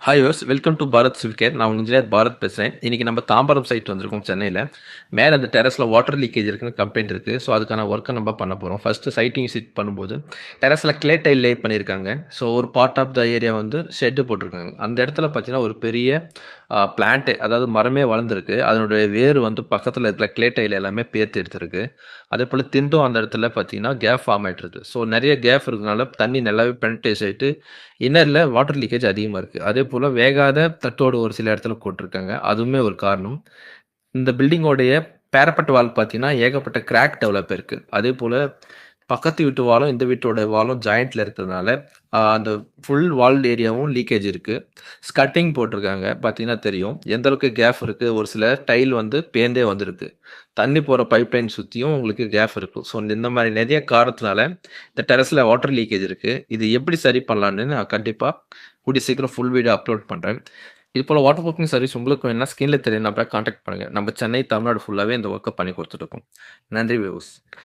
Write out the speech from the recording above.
Hi யோஸ் welcome to Bharat சிவிகேர். நான் உங்கள் இன்ஜினியர் பாரத் பேசுகிறேன். இன்றைக்கி நம்ம தாம்பரம் சைட் வந்திருக்கோம் சென்னையில். மேலே அந்த டெரஸில் வாட்டர் லீக்கேஜ் இருக்குன்னு கம்ப்ளைண்ட் இருக்குது. ஸோ அதுக்கான ஒர்க்கை நம்ம பண்ண போகிறோம். ஃபஸ்ட்டு சைட்டிங் விசிட் பண்ணும்போது டெரஸில் கிளே டைல் லே பண்ணியிருக்காங்க. ஸோ ஒரு பார்ட் ஆஃப் த ஏரியா வந்து ஷெட்டு போட்டிருக்காங்க. அந்த இடத்துல பார்த்தீங்கன்னா ஒரு பெரிய பிளான்ட்டு, அதாவது மரமே வளர்ந்துருக்கு. அதனுடைய வேர் வந்து பக்கத்தில் இருக்கிற கிளே டைல் எல்லாமே பேர்த்து எடுத்திருக்கு. அதே போல் திண்டும் அந்த இடத்துல பார்த்தீங்கன்னா கேப் ஃபார்ம் ஆகிட்டு இருக்கு. ஸோ நிறைய கேப் இருக்கிறதுனால தண்ணி நல்லாவே பெனட்ரேட் ஆகிட்டு இன்னரில் வாட்டர் லீக்கேஜ் அதிகமாக இருக்குது. அதே போல் வேகாத தட்டோடு ஒரு சில இடத்துல போட்டிருக்காங்க. அதுவுமே ஒரு காரணம். இந்த பில்டிங்கோடைய பேரப்பட் வால் பார்த்தீங்கன்னா ஏகப்பட்ட கிராக் டெவலப் இருக்குது. அதே போல் பக்கத்து வீட்டு வாலும் இந்த வீட்டோட வாலும் ஜாயிண்ட்டில் இருக்கிறதுனால அந்த ஃபுல் வால் ஏரியாவும் லீக்கேஜ் இருக்குது. ஸ்கட்டிங் போட்டிருக்காங்க. பார்த்தீங்கன்னா தெரியும் எந்த அளவுக்கு கேப் இருக்குது. ஒரு சில டைல் வந்து பேந்தே வந்திருக்கு. தண்ணி போகிற பைப் லைன் சுற்றியும் உங்களுக்கு கேப் இருக்கும். ஸோ இந்த மாதிரி நிறைய காரணத்தினால இந்த டெரஸில் வாட்டர் லீக்கேஜ் இருக்குது. இது எப்படி சரி பண்ணலான்னு நான் கண்டிப்பாக கூடிய சீக்கிரம் ஃபுல் வீடியோ அப்லோட் பண்ணுறேன். இது போல் வாட்டர் ப்ரூஃபிங் சர்வீஸ் உங்களுக்கு வேணும்னா ஸ்க்ரீனில் தெரியும் நம்பரை காண்டாக்ட் பண்ணுங்கள். நம்ம சென்னை தமிழ்நாடு ஃபுல்லாகவே இந்த ஒர்க்கை பண்ணி கொடுத்துட்ருக்கோம். நன்றி வியூஸ்.